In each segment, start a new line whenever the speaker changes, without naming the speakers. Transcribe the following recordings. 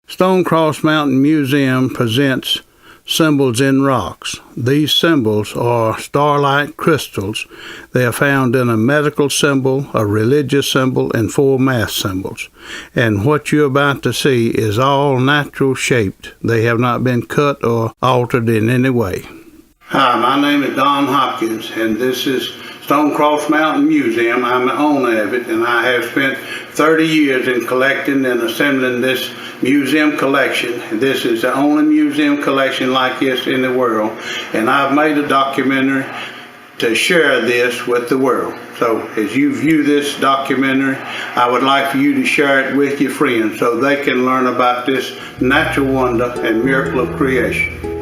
Stonecross Mountain Museum presents symbols in rocks. These symbols are starlight crystals. They are found in a medical symbol, a religious symbol, and 4 math symbols. And what you're about to see is all natural shaped. They have not been cut or altered in any way. Hi, my name is Don Hopkins, and this is Stonecross Mountain Museum. I'm the owner of it, and I have spent 30 years in collecting and assembling this museum collection. This is the only museum collection like this in the world, and I've made a documentary to share this with the world. So as you view this documentary, I would like for you to share it with your friends so they can learn about this natural wonder and miracle of creation.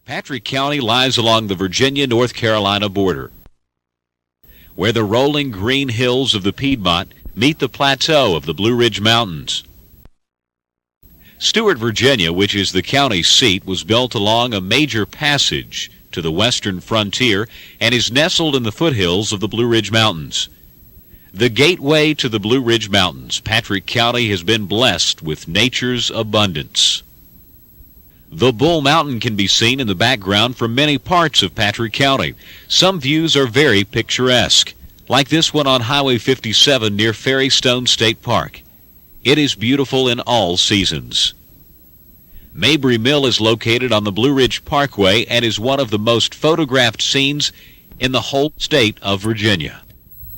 Patrick County lies along the Virginia-North Carolina border, where the rolling green hills of the Piedmont meet the plateau of the Blue Ridge Mountains. Stuart, Virginia, which is the county seat, was built along a major passage to the western frontier and is nestled in the foothills of the Blue Ridge Mountains. The gateway to the Blue Ridge Mountains, Patrick County has been blessed with nature's abundance. The Bull Mountain can be seen in the background from many parts of Patrick County. Some views are very picturesque, like this one on Highway 57 near Ferry Stone State Park. It is beautiful in all seasons. Mabry Mill is located on the Blue Ridge Parkway and is one of the most photographed scenes in the whole state of Virginia.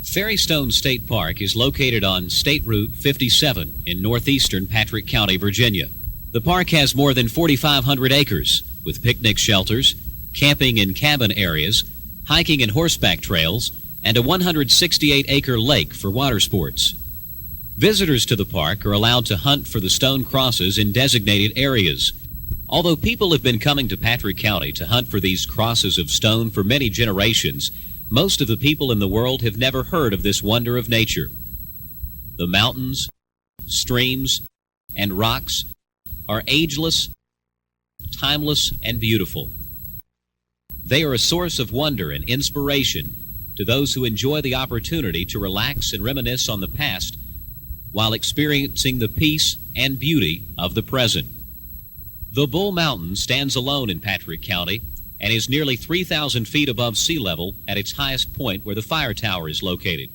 Ferry Stone State Park is located on State Route 57 in northeastern Patrick County, Virginia. The park has more than 4,500 acres, with picnic shelters, camping and cabin areas, hiking and horseback trails, and a 168-acre lake for water sports. Visitors to the park are allowed to hunt for the stone crosses in designated areas. Although people have been coming to Patrick County to hunt for these crosses of stone for many generations, most of the people in the world have never heard of this wonder of nature. The mountains, streams, and rocks are ageless, timeless, and beautiful. They are a source of wonder and inspiration to those who enjoy the opportunity to relax and reminisce on the past while experiencing the peace and beauty of the present. The Bull Mountain stands alone in Patrick County and is nearly 3,000 feet above sea level at its highest point where the fire tower is located.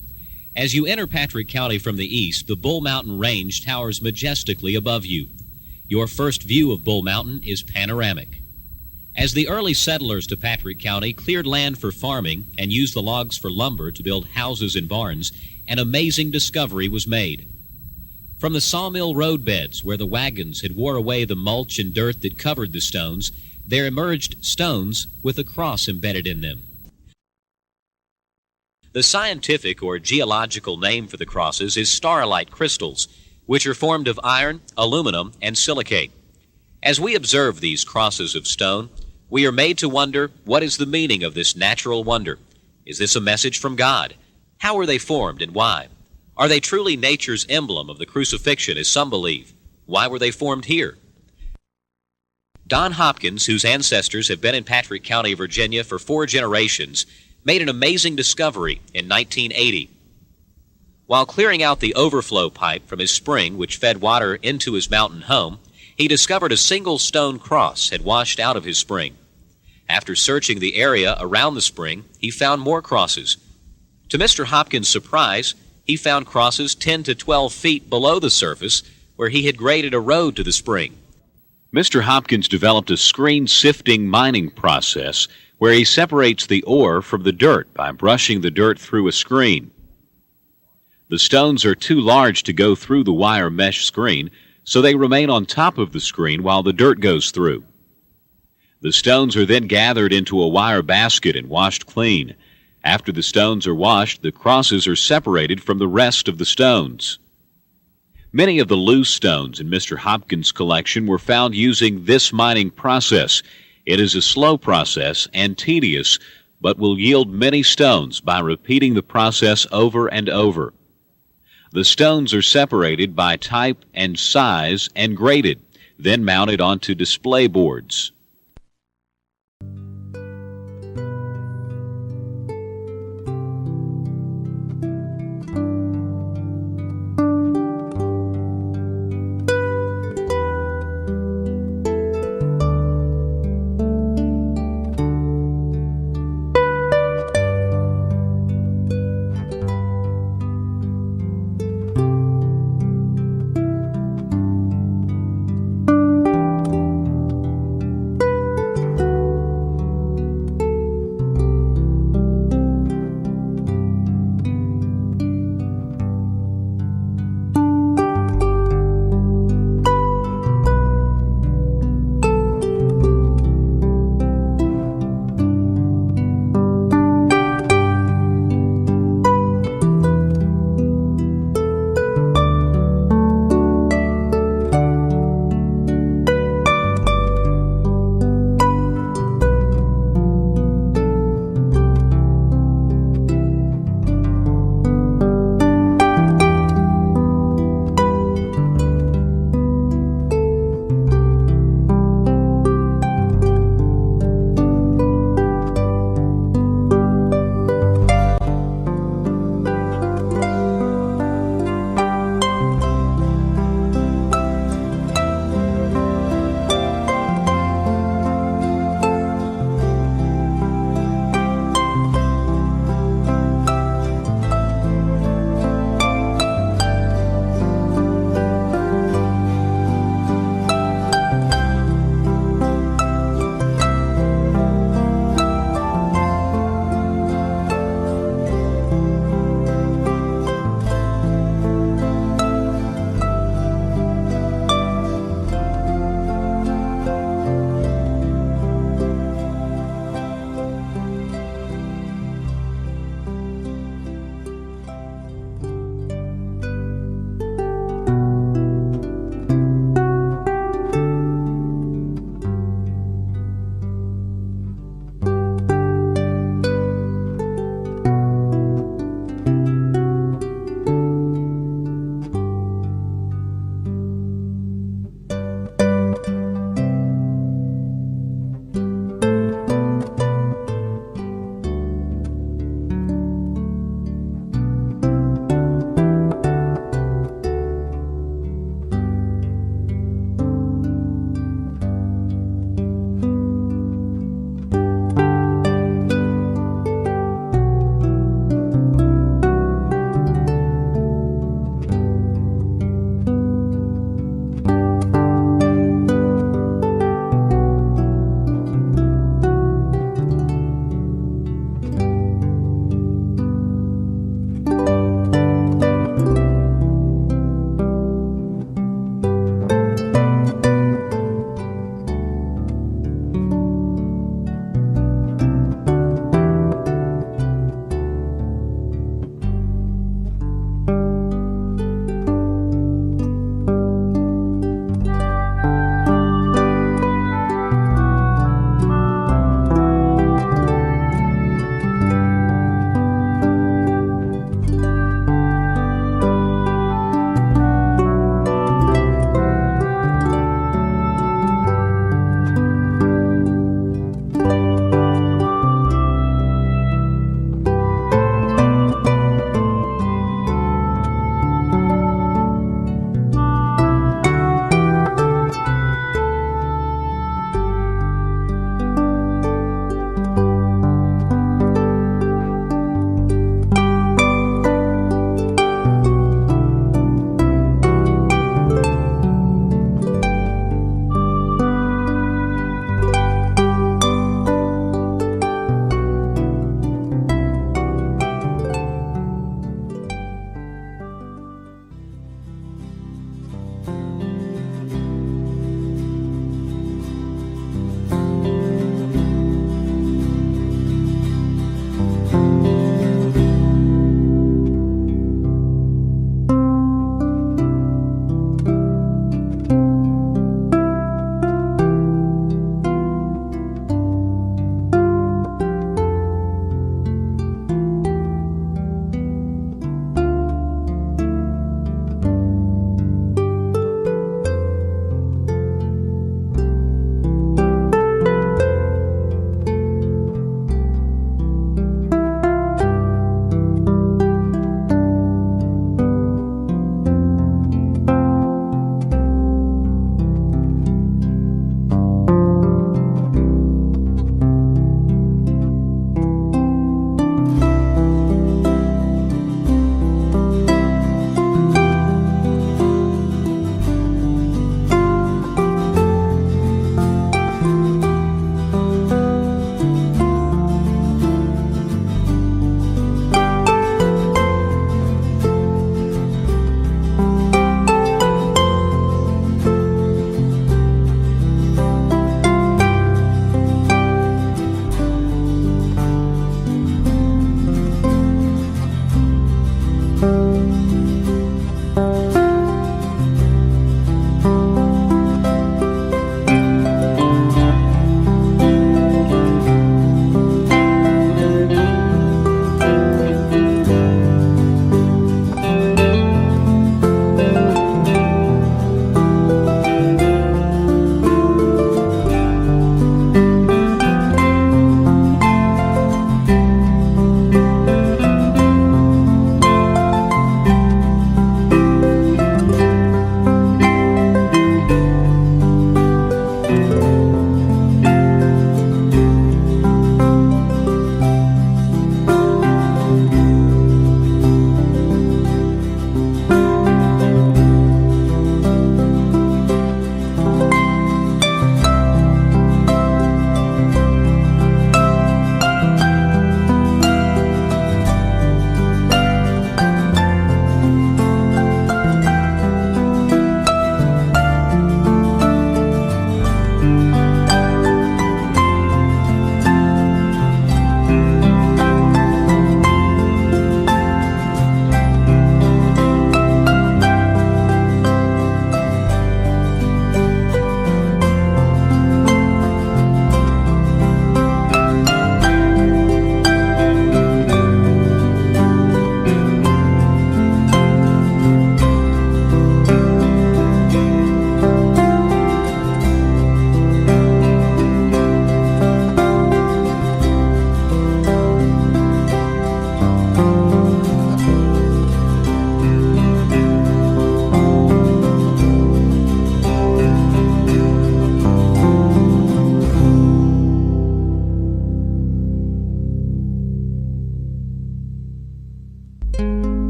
As you enter Patrick County from the east, the Bull Mountain Range towers majestically above you. Your first view of Bull Mountain is panoramic. As the early settlers to Patrick County cleared land for farming and used the logs for lumber to build houses and barns, an amazing discovery was made. From the sawmill roadbeds where the wagons had wore away the mulch and dirt that covered the stones, there emerged stones with a cross embedded in them. The scientific or geological name for the crosses is starlight crystals, which are formed of iron, aluminum, and silicate. As we observe these crosses of stone, we are made to wonder, what is the meaning of this natural wonder? Is this a message from God? How were they formed and why? Are they truly nature's emblem of the crucifixion, as some believe? Why were they formed here? Don Hopkins, whose ancestors have been in Patrick County, Virginia for 4 generations, made an amazing discovery in 1980. While clearing out the overflow pipe from his spring, which fed water into his mountain home, he discovered a single stone cross had washed out of his spring. After searching the area around the spring, he found more crosses. To Mr. Hopkins' surprise, he found crosses 10 to 12 feet below the surface where he had graded a road to the spring. Mr. Hopkins developed a screen-sifting mining process where he separates the ore from the dirt by brushing the dirt through a screen. The stones are too large to go through the wire mesh screen, so they remain on top of the screen while the dirt goes through. The stones are then gathered into a wire basket and washed clean. After the stones are washed, the crosses are separated from the rest of the stones. Many of the loose stones in Mr. Hopkins' collection were found using this mining process. It is a slow process and tedious, but will yield many stones by repeating the process over and over. The stones are separated by type and size and graded, then mounted onto display boards.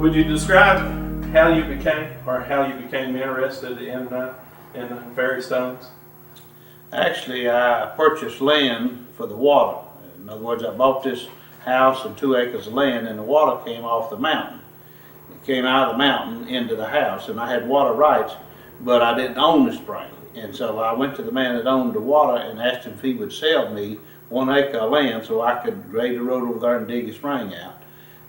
Would you describe how you became interested in fairy stones?
Actually, I purchased land for the water. In other words, I bought this house and 2 acres of land, and the water came off the mountain. It came out of the mountain into the house, and I had water rights, but I didn't own the spring. And so I went to the man that owned the water and asked him if he would sell me 1 acre of land so I could grade the road over there and dig a spring out.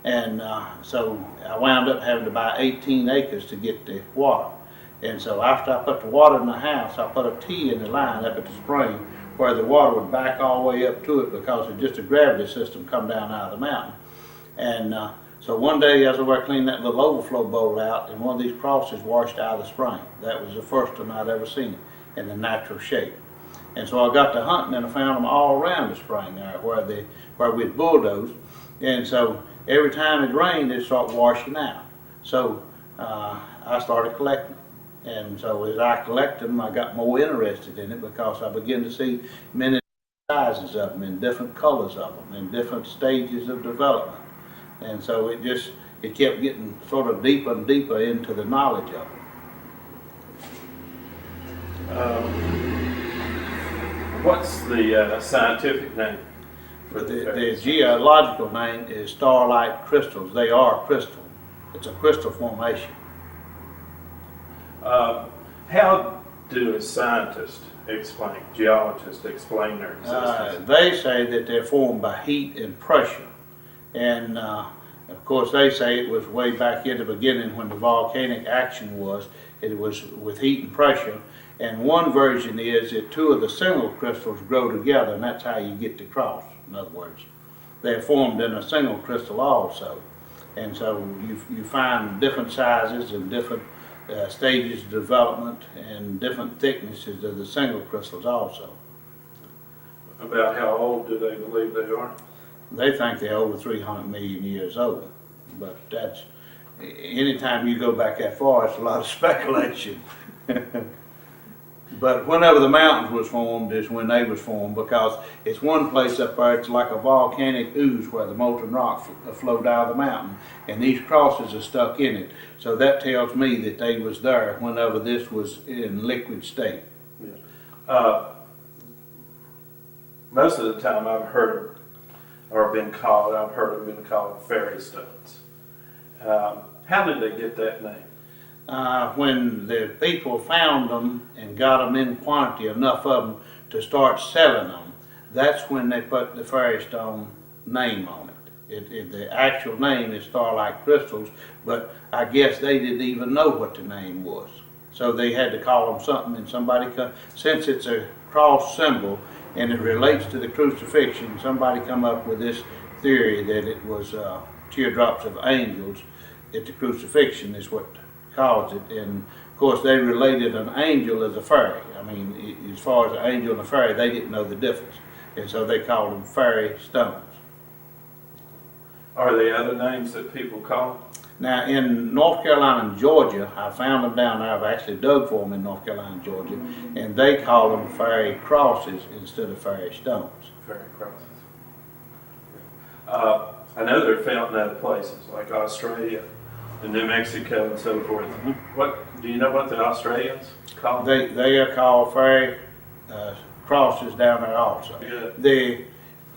And so I wound up having to buy 18 acres to get the water. And so after I put the water in the house, I put a T in the line up at the spring where the water would back all the way up to it because it's just a gravity system come down out of the mountain. And so one day as I was cleaning that little overflow bowl out, and one of these crosses washed out of the spring. That was the first time I'd ever seen it in a natural shape. And so I got to hunting and I found them all around the spring there where we'd bulldozed. And so every time it rained, it'd start washing out. So I started collecting. And so as I collected them, I got more interested in it because I began to see many sizes of them and different colors of them and different stages of development. And so it kept getting sort of deeper and deeper into the knowledge of
them. What's the scientific name?
The geological name is starlight crystals. They are crystal. It's a crystal formation.
How do a scientist geologists explain their existence?
They say that they're formed by heat and pressure. And of course they say it was way back in the beginning when the volcanic action was. It was with heat and pressure. And one version is that 2 of the single crystals grow together, and that's how you get the cross. In other words, they're formed in a single crystal also. And so you find different sizes and different stages of development and different thicknesses of the single crystals also.
About how old do they believe they are?
They think they're over 300 million years old, but that's, anytime you go back that far, it's a lot of speculation. But whenever the mountains was formed is when they was formed, because it's one place up there, it's like a volcanic ooze where the molten rock flowed out of the mountain, and these crosses are stuck in it. So that tells me that they was there whenever this was in liquid state.
Yeah. Most of the time I've heard them been called fairy stones. How did they get that name?
When the people found them and got them in quantity, enough of them to start selling them, that's when they put the fairy stone name on it. The actual name is starlight crystals, but I guess they didn't even know what the name was. So they had to call them something, and since it's a cross symbol and it relates to the crucifixion, somebody come up with this theory that it was teardrops of angels at the crucifixion is what caused it. And of course they related an angel as a fairy. I mean, as far as an angel and a fairy, they didn't know the difference, and so they called them fairy stones.
Are there other names that people call them?
Now in North Carolina and Georgia, I found them down there. I've actually dug for them in North Carolina and Georgia, and they call them fairy crosses instead of fairy stones.
Fairy crosses. I know they're found in other places like Australia and New Mexico and so forth. What do you know what the Australians call them?
They are called fairy crosses down there also.
Good.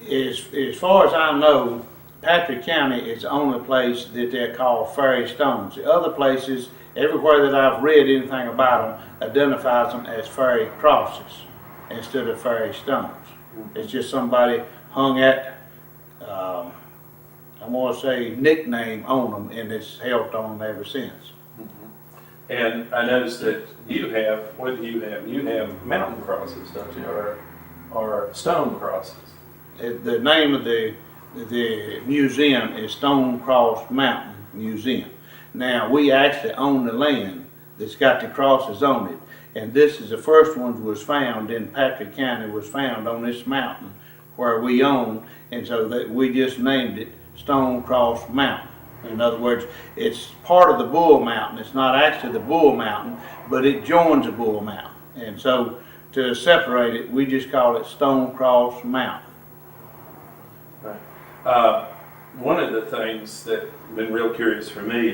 As far as I know, Patrick County is the only place that they're called fairy stones. The other places, everywhere that I've read anything about them, identifies them as fairy crosses instead of fairy stones. It's just somebody hung at, I want to say, nickname on them, and it's held on them ever since.
And I noticed that you have, what do you have? You have mountain crosses, don't you, or stone crosses?
The name of the museum is Stone Cross Mountain Museum. Now we actually own the land that's got the crosses on it, and this is the first one that was found in Patrick County, was found on this mountain where we own, and so that we just named it Stone Cross Mountain. In other words, it's part of the Bull Mountain. It's not actually the Bull Mountain, but it joins the Bull Mountain, and so to separate it, we just call it Stone Cross Mountain.
Right. one of the things that been real curious for me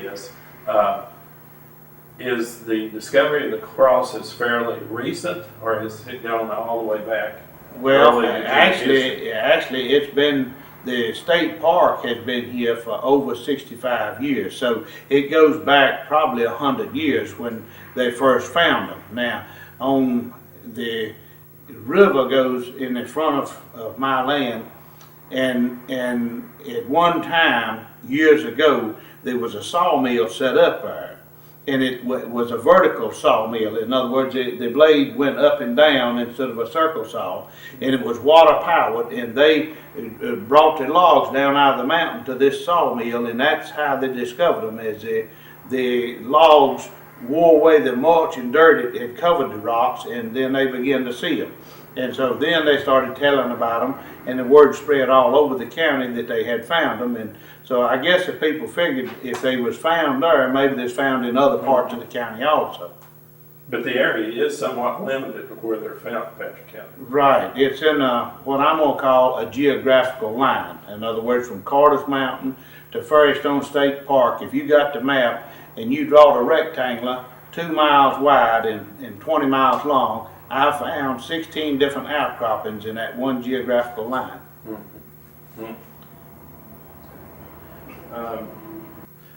is the discovery of the crosses fairly recent, or has it gone all the way back?
Well,
early in history?
actually, it's been, the state park has been here for over 65 years. So it goes back probably 100 years when they first found them. Now, on the river goes in the front of my land, and at one time, years ago, there was a sawmill set up there. And it was a vertical sawmill. In other words, the blade went up and down instead of a circle saw, and it was water powered. And they brought the logs down out of the mountain to this sawmill, and that's how they discovered them. As the logs wore away the mulch and dirt it had covered the rocks, and then they began to see them. And so then they started telling about them, and the word spread all over the county that they had found them. And so I guess if people figured if they was found there, maybe they was found in other parts of the county also.
But the area is somewhat limited to where they're found in Patrick County.
Right. It's in what I'm going to call a geographical line. In other words, from Carter's Mountain to Ferrystone State Park, if you got the map and you draw the rectangle 2 miles wide and 20 miles long, I found 16 different outcroppings in that one geographical line.
All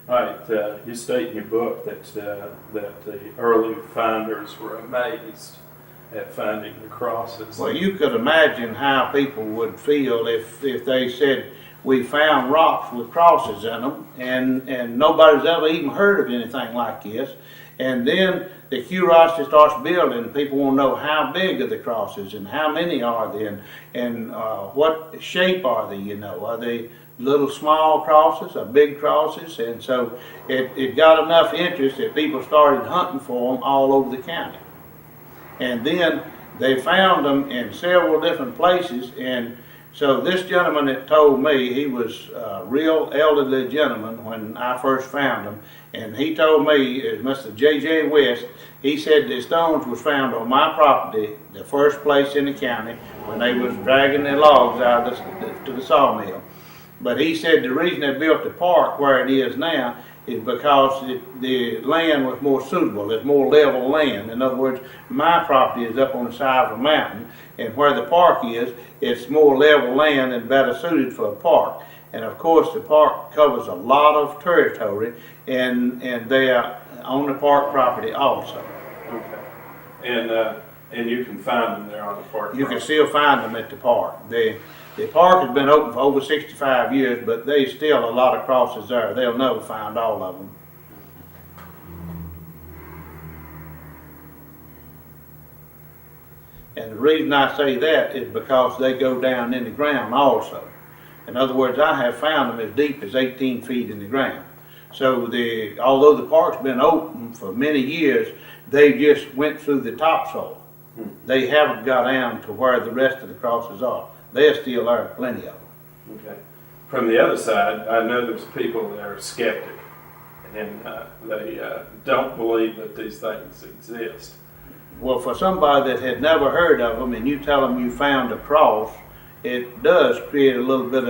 right, you state in your book that the early finders were amazed at finding the crosses.
Well, you could imagine how people would feel if they said, we found rocks with crosses in them, and nobody's ever even heard of anything like this. And then the curiosity starts building. People want to know how big are the crosses and how many are they, and what shape are they, you know. Are they little small crosses or big crosses? And so it got enough interest that people started hunting for them all over the county. And then they found them in several different places. And so this gentleman that told me, he was a real elderly gentleman when I first found him, and he told me, Mr. J.J. West, he said the stones was found on my property, the first place in the county, when they was dragging their logs out to the sawmill. But he said the reason they built the park where it is now is because the land was more suitable. It's more level land. In other words, my property is up on the side of a mountain, and where the park is, it's more level land and better suited for a park. And of course, the park covers a lot of territory, and they are on the park property also.
Okay. And you can find them there on the park.
You can still find them at the park. The park has been open for over 65 years, but there's still a lot of crosses there. They'll never find all of them. And the reason I say that is because they go down in the ground also. In other words, I have found them as deep as 18 feet in the ground. So although the park's been open for many years, they just went through the topsoil. They haven't got down to where the rest of the crosses are. They're still there, plenty of them.
Okay. From the other side, I know there's people that are skeptic, and they don't believe that these things exist.
Well, for somebody that had never heard of them, and you tell them you found a cross, it does create a little bit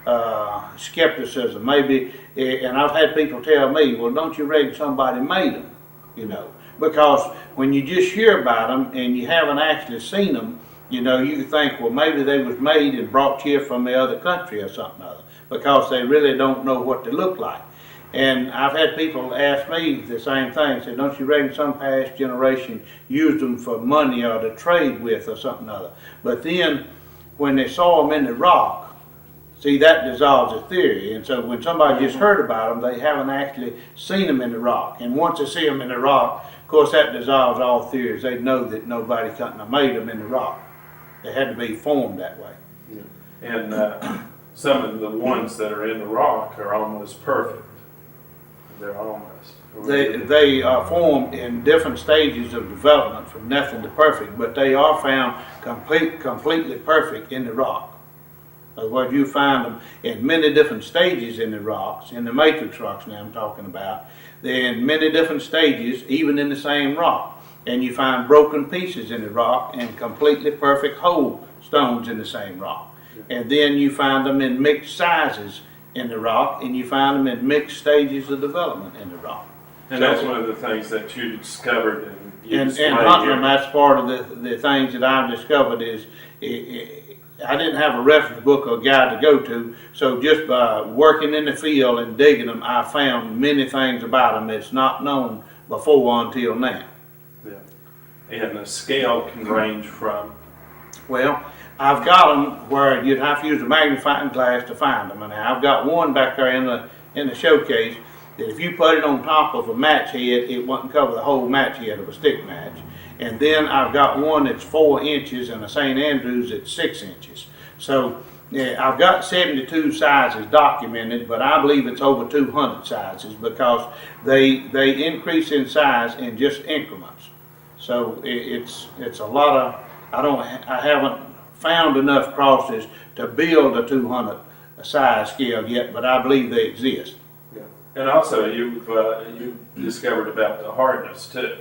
of skepticism. Maybe, and I've had people tell me, well, don't you reckon somebody made them? You know, because when you just hear about them and you haven't actually seen them, you know, you think, well, maybe they was made and brought here from the other country or something other, because they really don't know what they look like. And I've had people ask me the same thing, say, don't you reckon some past generation used them for money or to trade with or something other? But then, when they saw them in the rock, see, that dissolves the theory. And so when somebody just heard about them, they haven't actually seen them in the rock. And once they see them in the rock, of course, that dissolves all theories. They know that nobody couldn't have made them in the rock. They had to be formed that way.
And some of the ones that are in the rock are almost perfect. They're almost.
They are formed in different stages of development from nothing to perfect, but they are found completely perfect in the rock. In other words, you find them in many different stages in the rocks, in the matrix rocks now I'm talking about. They're in many different stages, even in the same rock. And you find broken pieces in the rock and completely perfect whole stones in the same rock. And then you find them in mixed sizes in the rock, and you find them in mixed stages of development in the rock.
And that's one of the things that you discovered and you
And
displayed
hunting them,
here.
that's part of the things that I've discovered is, I didn't have a reference book or guide to go to, so just by working in the field and digging them, I found many things about them that's not known before until now.
Yeah. And the scale can range from,
Well, I've got them where you'd have to use a magnifying glass to find them, and I've got one back there in the showcase that if you put it on top of a match head, it wouldn't cover the whole match head of a stick match. And then I've got one that's 4 inches and a St. Andrews that's 6 inches. So yeah, I've got 72 sizes documented, but I believe it's over 200 sizes because they increase in size in just increments. So it's a lot of, I haven't found enough crosses to build a 200 size scale yet, but I believe they exist.
yeah. And also you've discovered about the hardness too,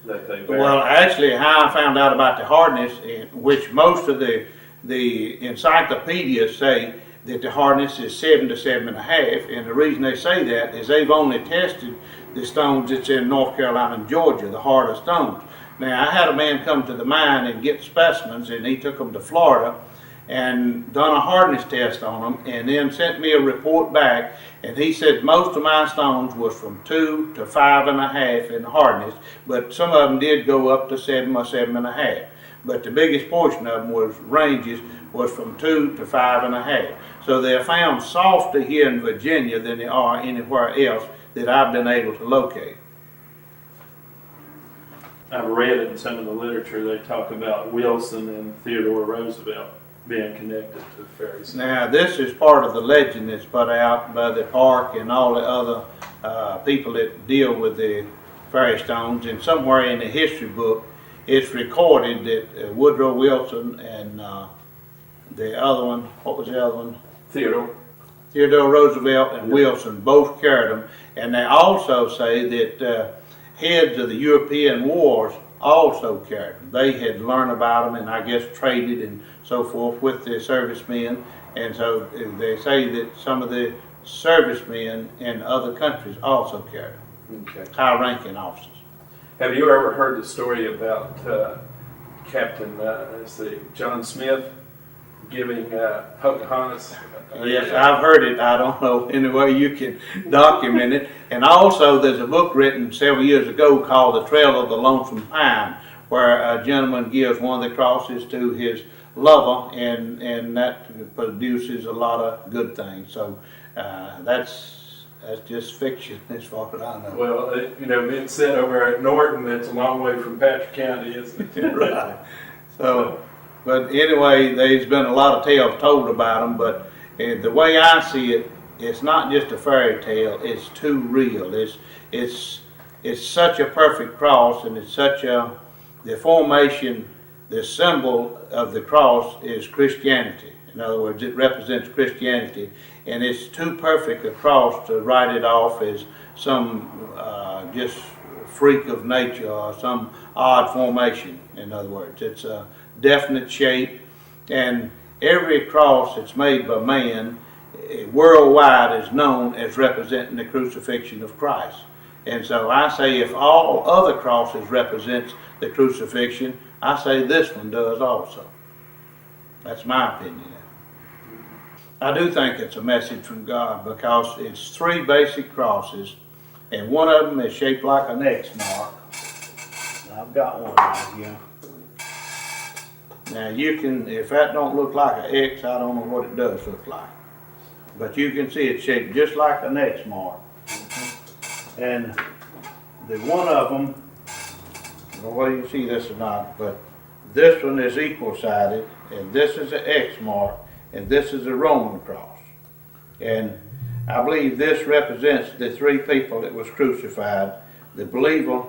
that they vary.
Well, actually, how I found out about the hardness, which most of the encyclopedias say that the hardness is 7 to 7.5, and the reason they say that is they've only tested the stones that's in North Carolina and Georgia, the harder stones. Now, I had a man come to the mine and get specimens, and he took them to Florida and done a hardness test on them, and then sent me a report back, and he said most of my stones was from 2 to 5.5 in hardness, but some of them did go up to 7 or 7.5. But the biggest portion of them was from 2 to 5.5. So they're found softer here in Virginia than they are anywhere else that I've been able to locate.
I've read in some of the literature they talk about Wilson and Theodore Roosevelt being connected to the fairies.
Now, this is part of the legend that's put out by the park and all the other people that deal with the fairy stones. And somewhere in the history book, it's recorded that Woodrow Wilson and the other one, what was the other one?
Theodore.
Theodore Roosevelt and Wilson both carried them. And they also say that heads of the European wars also carried them. They had learned about them and I guess traded and so forth with the servicemen. And so they say that some of the servicemen in other countries also carried them,
Okay.
high-ranking officers.
Have you ever heard the story about Captain John Smith giving Pocahontas?
Yes, I've heard it. I don't know any way you can document it. And also, there's a book written several years ago called The Trail of the Lonesome Pine, where a gentleman gives one of the crosses to his lover, and that produces a lot of good things. So that's just fiction as far as I know.
Well, it's said over at Norton, it's a long way from Patrick County, isn't it?
Right. So, but anyway, there's been a lot of tales told about them, but the way I see it, it's not just a fairy tale, it's too real. It's such a perfect cross, and it's such the formation, the symbol of the cross is Christianity. In other words, it represents Christianity, and it's too perfect a cross to write it off as some just freak of nature or some odd formation. In other words, it's a definite shape, and every cross that's made by man worldwide is known as representing the crucifixion of Christ. And so I say if all other crosses represents the crucifixion, I say this one does also. That's my opinion. I do think it's a message from God because it's 3 basic crosses, and one of them is shaped like an X mark. I've got one right here. Now you can, if that don't look like an X, I don't know what it does look like. But you can see it's shaped just like an X mark. And the one of them, I don't know whether you can see this or not, but this one is equal-sided, and this is an X mark, and this is a Roman cross. And I believe this represents the 3 people that was crucified, the believer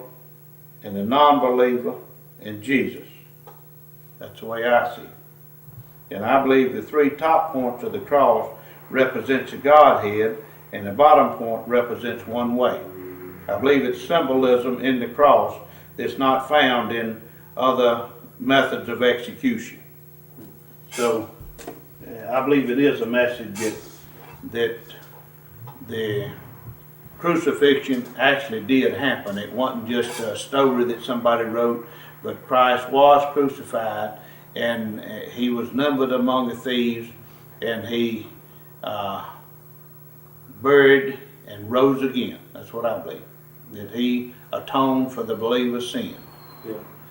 and the non-believer and Jesus. That's the way I see it. And I believe the 3 top points of the cross represents the Godhead, and the bottom point represents one way. I believe it's symbolism in the cross that's not found in other methods of execution. So I believe it is a message that the crucifixion actually did happen. It wasn't just a story that somebody wrote, but Christ was crucified, and he was numbered among the thieves, and he buried and rose again. That's what I believe. That he atoned for the believer's sin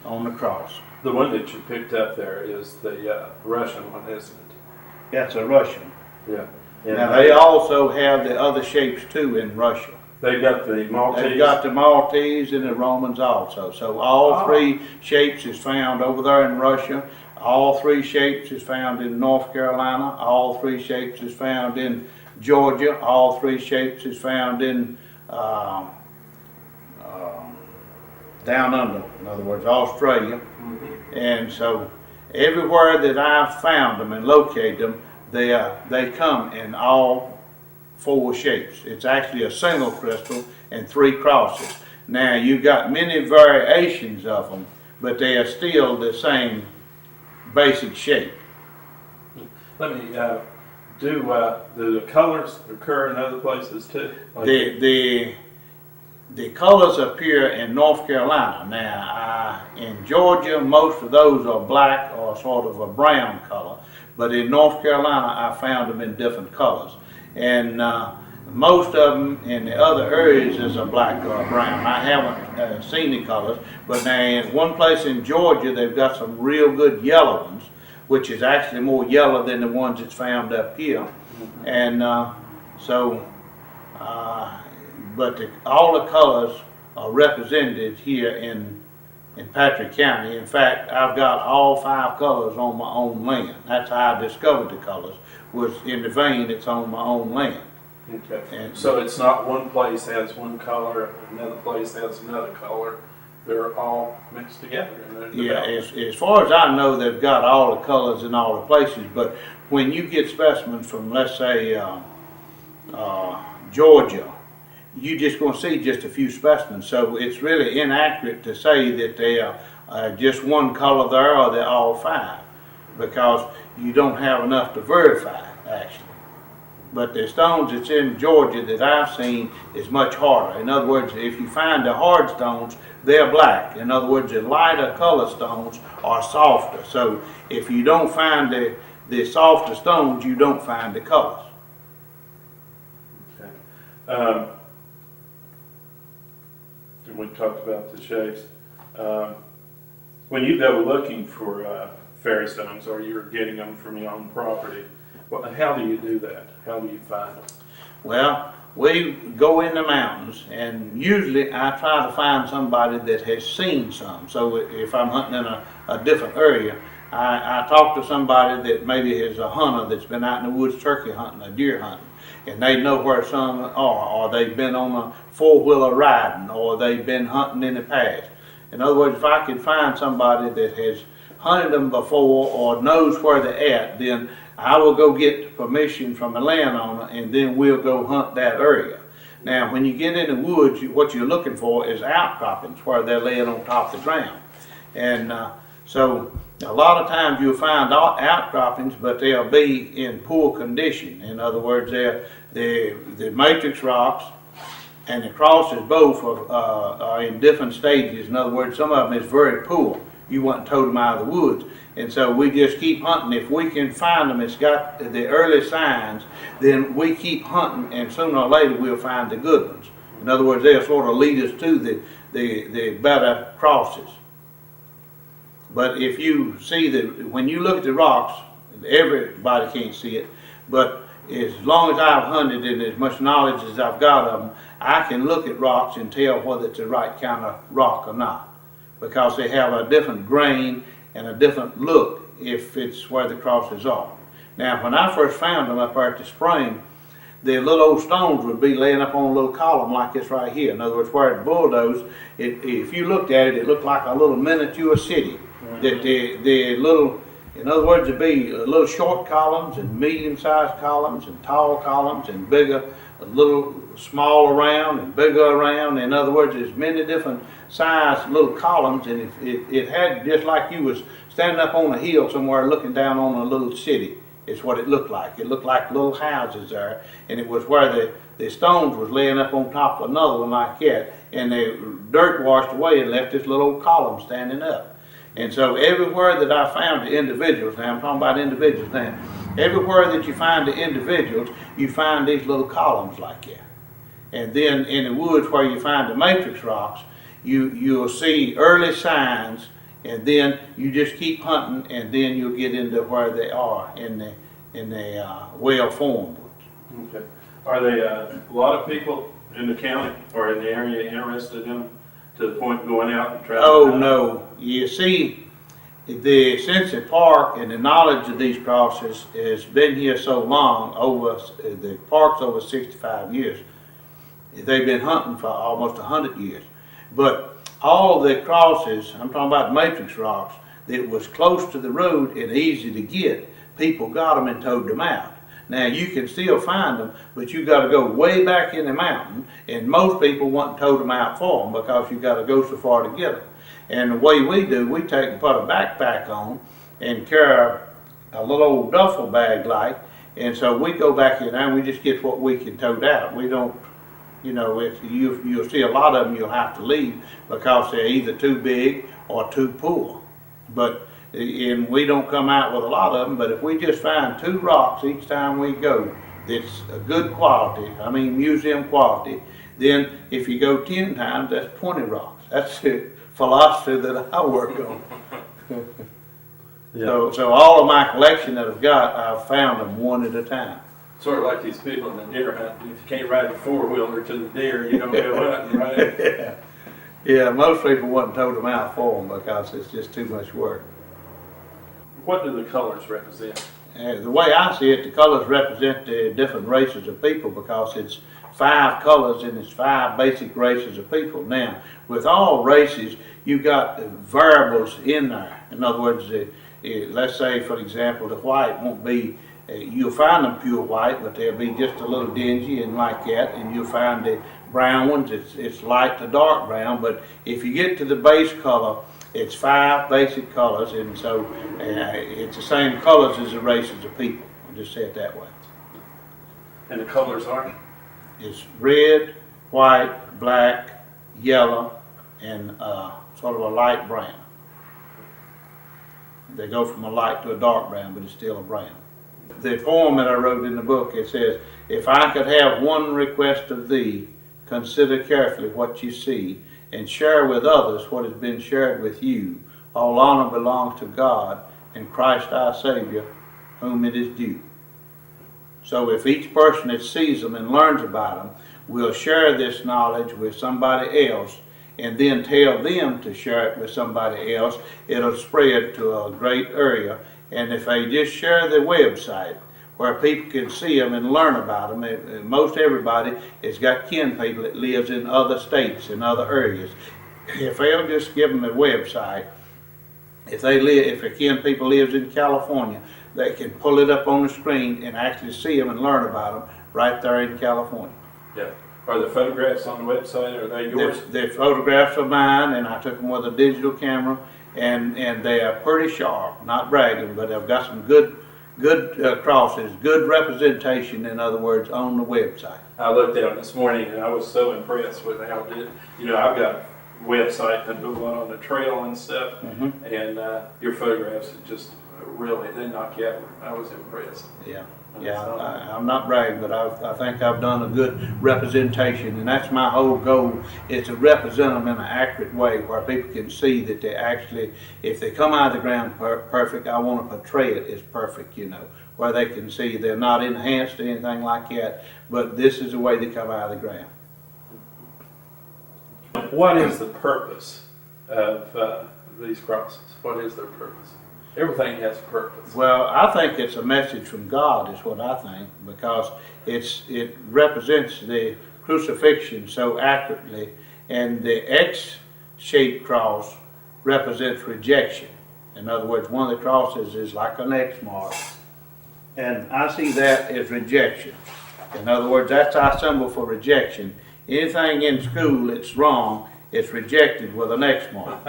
on the cross.
The one that you picked up there is the Russian one, isn't it?
That's a Russian.
Yeah.
Now they also have the other shapes too in Russia.
They've got the Maltese.
They've got the Maltese and the Romans also. So all three shapes is found over there in Russia. All three shapes is found in North Carolina. All three shapes is found in Georgia. All three shapes is found in down under, in other words, Australia. And so everywhere that I've found them and located them, they come in all four shapes. It's actually a single crystal and three crosses. Now you've got many variations of them, but they are still the same basic shape.
Let me do the colors occur in other places too? Like
The colors appear in North Carolina. Now, in Georgia, most of those are black or sort of a brown color. But in North Carolina, I found them in different colors. And most of them in the other areas is a black or a brown. I haven't seen the colors. But now, in one place in Georgia, they've got some real good yellow ones, which is actually more yellow than the ones that's found up here. And but all the colors are represented here in Patrick County. In fact, I've got all 5 colors on my own land. That's how I discovered the colors, was in the vein that's on my own land.
Okay.
And
so it's not one place has one color, another place has another color. They're all mixed together.
Yeah, as far as I know, they've got all the colors in all the places. But when you get specimens from, let's say, Georgia, you're just going to see just a few specimens. So it's really inaccurate to say that they are just one color there or they're all 5, because you don't have enough to verify, actually. But the stones that's in Georgia that I've seen is much harder. In other words, if you find the hard stones, they're black. In other words, the lighter color stones are softer. So if you don't find the softer stones, you don't find the colors.
Okay. We talked about the shapes. When you go looking for fairy stones, or you're getting them from your own property, how do you do that? How do you find them?
Well, we go in the mountains, and usually I try to find somebody that has seen some. So if I'm hunting in a different area, I talk to somebody that maybe is a hunter that's been out in the woods turkey hunting or deer hunting, and they know where some are, or they've been on a 4-wheeler riding, or they've been hunting in the past. In other words, if I could find somebody that has hunted them before or knows where they're at, then I will go get permission from the landowner, and then we'll go hunt that area. Now, when you get in the woods, what you're looking for is outcroppings where they're laying on top of the ground. And so a lot of times you'll find outcroppings, but they'll be in poor condition. In other words, the matrix rocks and the crosses both are in different stages. In other words, some of them is very poor. You wouldn't tow them out of the woods. And so we just keep hunting. If we can find them, it's got the early signs, then we keep hunting, and sooner or later we'll find the good ones. In other words, they'll sort of lead us to the better crosses. But if you see when you look at the rocks, everybody can't see it, but as long as I've hunted and as much knowledge as I've got of them, I can look at rocks and tell whether it's the right kind of rock or not, because they have a different grain and a different look if it's where the crosses are. Now, when I first found them up there at the spring, the little old stones would be laying up on a little column like this right here. In other words, where it bulldozed, if you looked at it, it looked like a little miniature city. That the little, in other words, it'd be little short columns and medium-sized columns and tall columns and bigger, a little small around and bigger around. In other words, there's many different sized little columns, and it had just like you was standing up on a hill somewhere looking down on a little city. It's what it looked like. It looked like little houses there, and it was where the stones was laying up on top of another one like that, and the dirt washed away and left this little old column standing up. And so everywhere that I found the individuals, now I'm talking about individuals now, everywhere that you find the individuals, you find these little columns like that. And then in the woods where you find the matrix rocks, you'll see early signs, and then you just keep hunting, and then you'll get into where they are in the well-formed ones.
Okay. Are they a lot of people in the county or in the area interested in them to the point of going out and traveling?
Oh no! You see, the Cincy Park and the knowledge of these crosses has been here so long. The park's over 65 years. They've been hunting for almost 100 years. But all the crosses, I'm talking about matrix rocks, that was close to the road and easy to get, people got them and towed them out. Now you can still find them, but you got to go way back in the mountain, and most people want to tow them out for them because you got to go so far to get them. And the way we do, we take and put a backpack on and carry a little old duffel bag like, and so we go back in there and we just get what we can tote out. We don't, you know, if you'll see a lot of them you'll have to leave because they're either too big or too poor. And we don't come out with a lot of them, but if we just find 2 rocks each time we go that's a good quality, I mean museum quality, then if you go 10 times, that's 20 rocks. That's the philosophy that I work on.
Yeah.
So all of my collection that I've got, I've found them one at a time.
Sort of like these people in the deer hunt. If you can't ride a 4-wheeler to the deer, you don't go hunting, right?
Yeah, most people wouldn't tow them out for them because it's just too much work.
What do the colors represent?
The way I see it, the colors represent the different races of people because it's 5 colors and it's 5 basic races of people. Now, with all races, you've got variables in there. In other words, let's say, for example, the white won't be, you'll find them pure white, but they'll be just a little dingy and like that, and you'll find the brown ones, it's light to dark brown, but if you get to the base color, it's 5 basic colors, and so it's the same colors as the races of people. I'll just say it that way.
And the colors are?
It's red, white, black, yellow, and sort of a light brown. They go from a light to a dark brown, but it's still a brown. The poem that I wrote in the book, it says, "If I could have one request of thee, consider carefully what you see, and share with others what has been shared with you. All honor belongs to God and Christ our Savior, whom it is due." So if each person that sees them and learns about them will share this knowledge with somebody else and then tell them to share it with somebody else, it'll spread to a great area. And if they just share the website where people can see them and learn about them, most everybody has got kin people that lives in other states and other areas. If they'll just give them a website, if a kin people lives in California, they can pull it up on the screen and actually see them and learn about them right there in California.
Yeah. Are the photographs on the website, are they yours?
They're photographs of mine, and I took them with a digital camera, and they are pretty sharp, not bragging, but I've got some good crosses, good representation, in other words, on the website.
I looked at them this morning and I was so impressed with how it did. You know, I've got a website that do a lot on the trail and stuff, and your photographs are just really, they knock you out. I was impressed.
Yeah, I'm not bragging, but I think I've done a good representation, and that's my whole goal, is to represent them in an accurate way where people can see that they actually, if they come out of the ground perfect, I want to portray it as perfect, you know, where they can see they're not enhanced or anything like that, but this is the way they come out of the ground.
What is the purpose of these crosses? What is their purpose? Everything has a purpose.
Well, I think it's a message from God, is what I think, because it represents the crucifixion so accurately, and the X-shaped cross represents rejection. In other words, one of the crosses is like an X mark, and I see that as rejection. In other words, that's our symbol for rejection. Anything in school that's wrong, it's rejected with an X mark.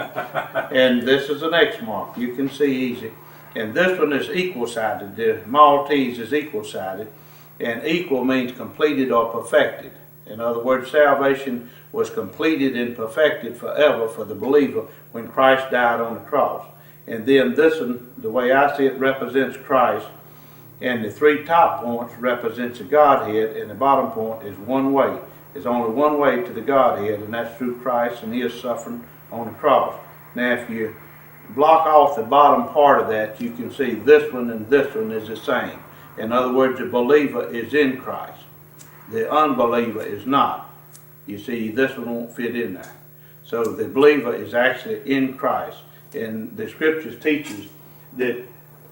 And this is an X mark, you can see easy. And this one is equal-sided. The Maltese is equal-sided. And equal means completed or perfected. In other words, salvation was completed and perfected forever for the believer when Christ died on the cross. And then this one, the way I see it, represents Christ. And the three top points represents the Godhead, and the bottom point is one way. There's only one way to the Godhead, and that's through Christ and His suffering on the cross. Now, if you block off the bottom part of that, you can see this one and this one is the same. In other words, the believer is in Christ. The unbeliever is not. You see, this one won't fit in there. So the believer is actually in Christ. And the scriptures teaches that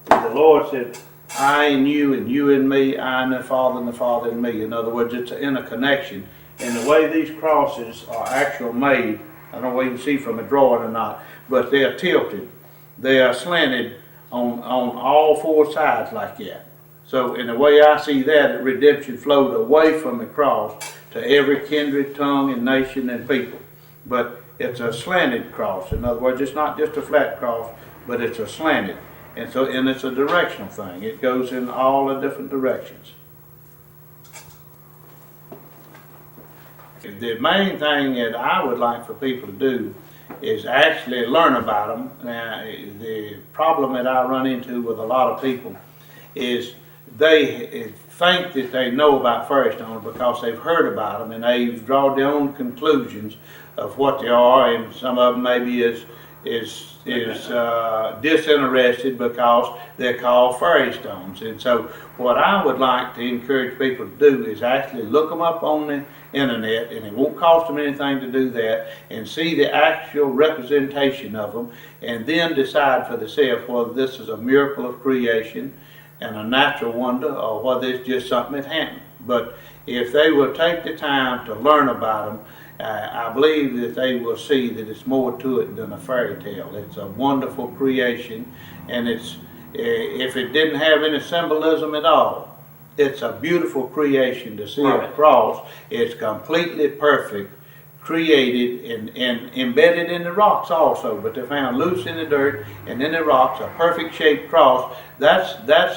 the Lord said, I in you and you in me, I in the Father and the Father in me. In other words, it's an interconnection. And the way these crosses are actually made, I don't know whether you can see from a drawing or not, but they are tilted. They are slanted on all four sides like that. So in the way I see that, redemption flowed away from the cross to every kindred, tongue, and nation and people. But it's a slanted cross. In other words, it's not just a flat cross, but it's a slanted. And it's a directional thing. It goes in all the different directions. The main thing that I would like for people to do is actually learn about them. Now, the problem that I run into with a lot of people is they think that they know about fairy stones because they've heard about them and they've drawn their own conclusions of what they are, and some of them maybe is disinterested because they're called fairy stones. And so what I would like to encourage people to do is actually look them up on the internet, and it won't cost them anything to do that, and see the actual representation of them, and then decide for themselves whether this is a miracle of creation and a natural wonder, or whether it's just something that happened. But if they will take the time to learn about them, I believe that they will see that it's more to it than a fairy tale. It's a wonderful creation, and it's if it didn't have any symbolism at all, it's a beautiful creation to see a cross. It's completely perfect, created and embedded in the rocks also, but they're found loose in the dirt and in the rocks, a perfect shaped cross. That's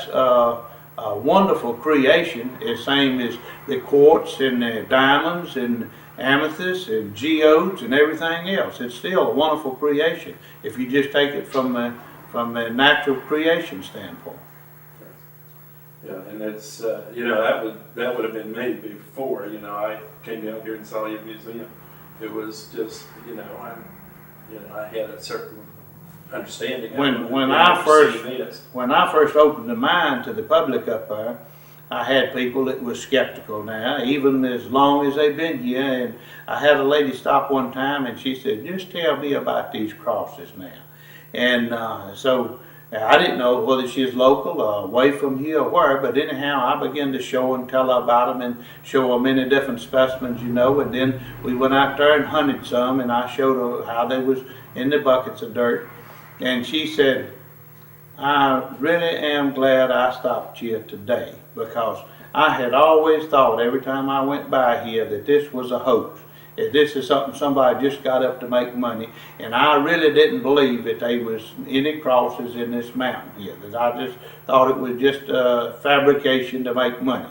a wonderful creation, the same as the quartz and the diamonds and amethyst and geodes and everything else. It's still a wonderful creation if you just take it from a natural creation standpoint.
Yeah, and that's that would have been me before. I came down here and saw your museum. It was just I had a certain understanding.
When I first opened the mine to the public up there, I had people that were skeptical now, even as long as they've been here. And I had a lady stop one time and she said, just tell me about these crosses now. And so I didn't know whether she was local or away from here or where, but anyhow, I began to show and tell her about them and show her many different specimens, and then we went out there and hunted some, and I showed her how they was in the buckets of dirt. And she said, I really am glad I stopped here today, because I had always thought every time I went by here that this was a hoax, that this is something somebody just got up to make money, and I really didn't believe that there was any crosses in this mountain here, that I just thought it was just a fabrication to make money.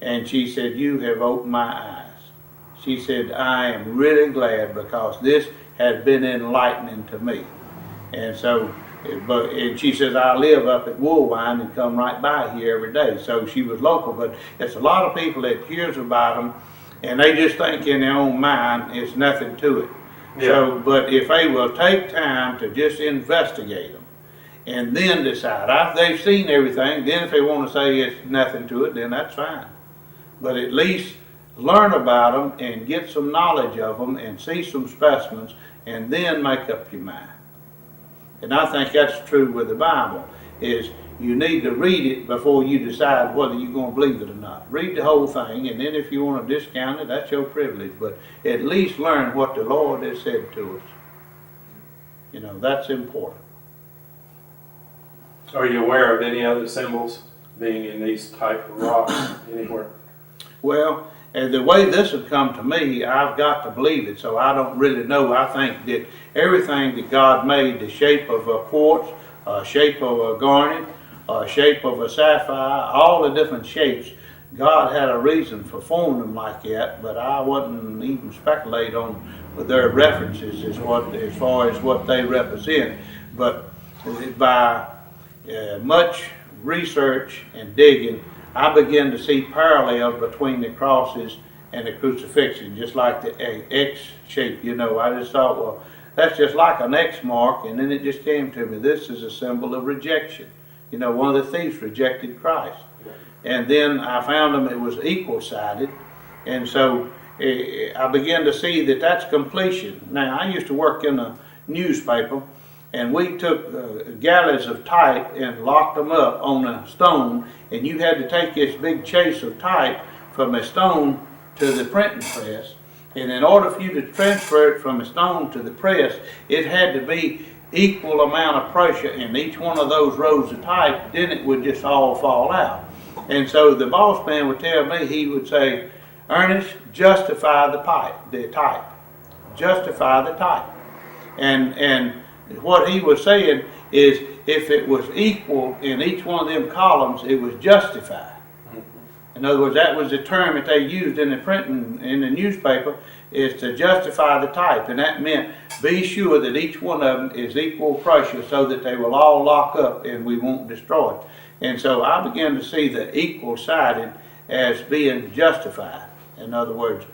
And she said, you have opened my eyes. She said, I am really glad, because this has been enlightening to me. And so, and she says, I live up at Woolwine and come right by here every day. So she was local, but it's a lot of people that hears about them, and they just think in their own mind it's nothing to it. Yeah. So, but if they will take time to just investigate them and then decide, they've seen everything, then if they want to say it's nothing to it, then that's fine. But at least learn about them and get some knowledge of them and see some specimens, and then make up your mind. And I think that's true with the Bible, is you need to read it before you decide whether you're going to believe it or not. Read the whole thing, and then if you want to discount it, that's your privilege. But at least learn what the Lord has said to us. That's important.
Are you aware of any other symbols being in these type of rocks anywhere?
Well, and the way this has come to me, I've got to believe it, so I don't really know. I think that everything that God made, the shape of a quartz, shape of a garnet, shape of a sapphire, all the different shapes God had a reason for forming them like that, but I wouldn't even speculate on their references as far as what they represent. But by much research and digging, I began to see parallels between the crosses and the crucifixion, just like the X shape. I just thought, well, that's just like an X mark, and then it just came to me. This is a symbol of rejection. One of the thieves rejected Christ. And then I found them, it was equal-sided, and so I began to see that that's completion. Now, I used to work in a newspaper, and we took galleys of type and locked them up on a stone, and you had to take this big chase of type from a stone to the printing press. And in order for you to transfer it from a stone to the press, it had to be equal amount of pressure in each one of those rows of type, then it would just all fall out. And so the boss man would tell me, he would say, Ernest, justify the type. Justify the type. And what he was saying is, if it was equal in each one of them columns, it was justified. In other words, that was the term that they used in the printing, in the newspaper, is to justify the type. And that meant be sure that each one of them is equal pressure so that they will all lock up and we won't destroy it. And so I began to see the equal-sided as being justified. In other words,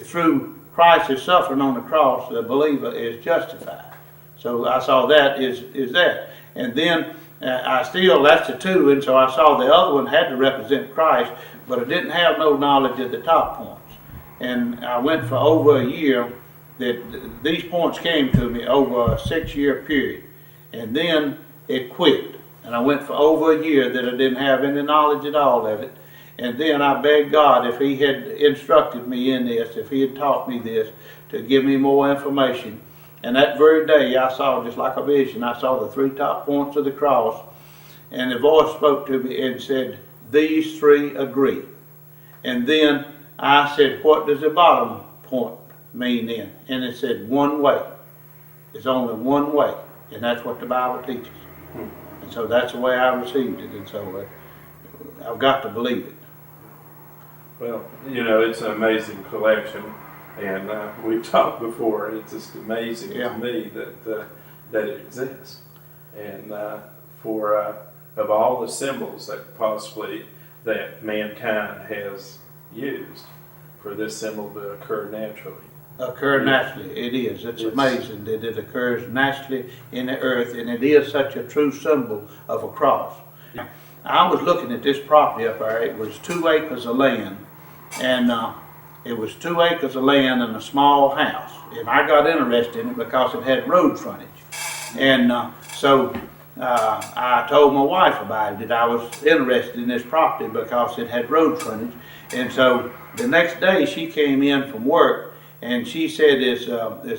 through Christ's suffering on the cross, the believer is justified. So I saw that is that. And then that's the two, and so I saw the other one had to represent Christ, but I didn't have no knowledge of the top points. And I went for over a year that these points came to me over a 6-year period. And then it quit. And I went for over a year that I didn't have any knowledge at all of it. And then I begged God, if He had instructed me in this, if He had taught me this, to give me more information. And that very day I saw, just like a vision, I saw the 3 top points of the cross. And the voice spoke to me and said, these 3 agree. And then I said, what does the bottom point mean then? And it said, one way. There's only one way. And that's what the Bible teaches. And so that's the way I received it. And so I've got to believe it.
Well, it's an amazing collection. And we've talked before, it's just amazing to me that it exists. And of all the symbols that mankind has used, for this symbol to occur naturally.
It is. It's amazing that it occurs naturally in the earth, and it is such a true symbol of a cross. I was looking at this property up there. It was 2 acres of land, and it was 2 acres of land and a small house. And I got interested in it because it had road frontage. And so I told my wife about it, that I was interested in this property because it had road frontage. And so the next day she came in from work, and she said there's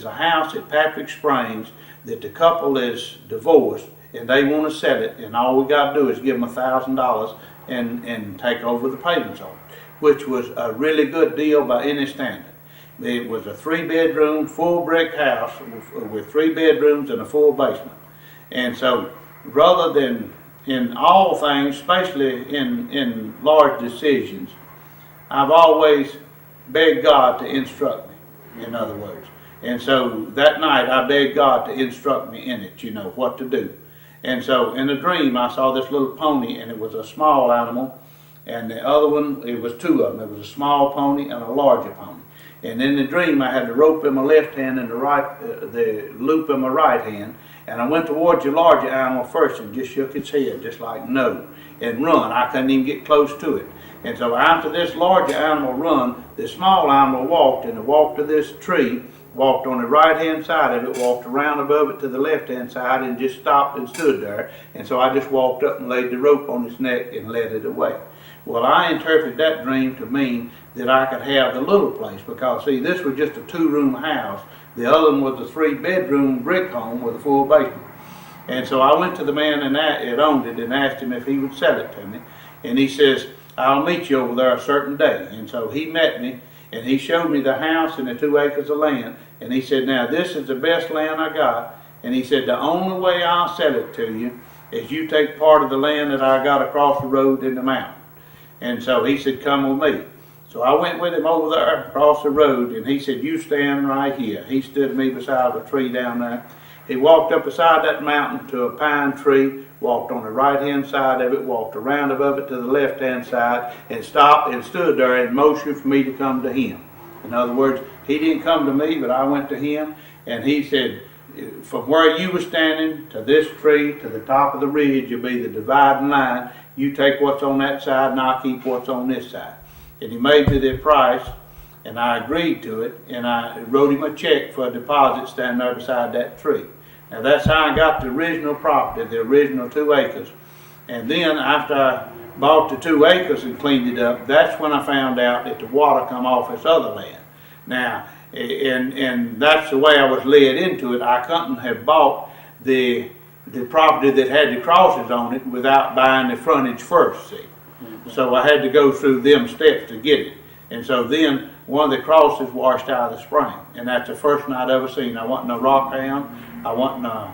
a house at Patrick Springs that the couple is divorced and they want to sell it, and all we got to do is give them $1,000 and take over the payments on it, which was a really good deal by any standard. It was a 3-bedroom, full brick house with 3 bedrooms and a full basement. And so rather than in all things, especially in large decisions, I've always begged God to instruct me, in other words. And so that night I begged God to instruct me in it, what to do. And so in a dream I saw this little pony, and it was a small animal, and the other one, it was 2 of them. It was a small pony and a larger pony. And in the dream I had the rope in my left hand and the loop in my right hand, and I went towards the larger animal first and just shook its head, just like no, and run. I couldn't even get close to it. And so after this larger animal run, the small animal walked, and it walked to this tree, walked on the right hand side of it, walked around above it to the left hand side, and just stopped and stood there. And so I just walked up and laid the rope on its neck and led it away. Well, I interpreted that dream to mean that I could have the little place, because see, this was just a 2-room house. The other one was a 3-bedroom brick home with a full basement. And so I went to the man that owned it and asked him if he would sell it to me. And he says, I'll meet you over there a certain day. And so he met me, and he showed me the house and the 2 acres of land. And he said, now this is the best land I got. And he said, the only way I'll sell it to you is you take part of the land that I got across the road in the mountain. And so he said, come with me. So I went with him over there across the road, and he said, you stand right here. He stood me beside a tree down there. He walked up beside that mountain to a pine tree, walked on the right-hand side of it, walked around above it to the left-hand side, and stopped and stood there in motion for me to come to him. In other words, he didn't come to me, but I went to him, and he said, from where you were standing to this tree to the top of the ridge, you'll be the dividing line. You take what's on that side, and I'll keep what's on this side. And he made me the price, and I agreed to it, and I wrote him a check for a deposit standing there beside that tree. Now that's how I got the original property, the original 2 acres. And then after I bought the 2 acres and cleaned it up, that's when I found out that the water come off this other land. Now, and that's the way I was led into it. I couldn't have bought the property that had the crosses on it without buying the frontage first, see. So I had to go through them steps to get it. And so then one of the crosses washed out of the spring. And that's the first one I'd ever seen. I wasn't a rock hound. I wasn't a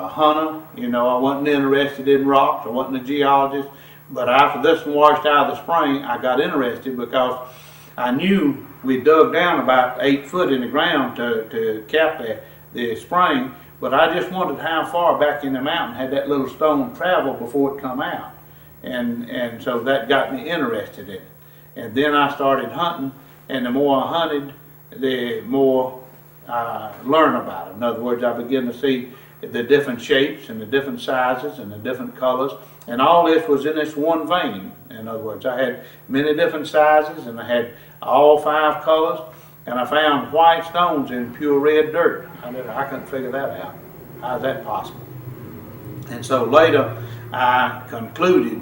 hunter. You know, I wasn't interested in rocks. I wasn't a geologist. But after this one washed out of the spring, I got interested because I knew we dug down about 8 foot in the ground to cap the spring. But I just wondered how far back in the mountain had that little stone traveled before it come out. And so that got me interested in it. And then I started hunting, and the more I hunted, the more I learned about it. In other words, I began to see the different shapes and the different sizes and the different colors, and all this was in this one vein. In other words, I had many different sizes, and I had all 5 colors, and I found white stones in pure red dirt. I couldn't figure that out. How's that possible? And so later, I concluded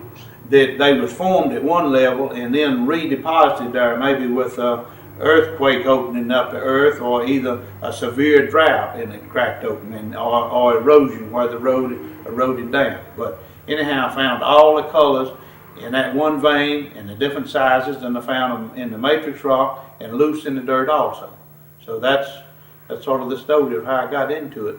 that they was formed at one level and then redeposited there, maybe with a earthquake opening up the earth, or either a severe drought and it cracked open, or erosion where the road eroded down. But anyhow, I found all the colors in that one vein and the different sizes, and I found them in the matrix rock and loose in the dirt also. So that's sort of the story of how I got into it.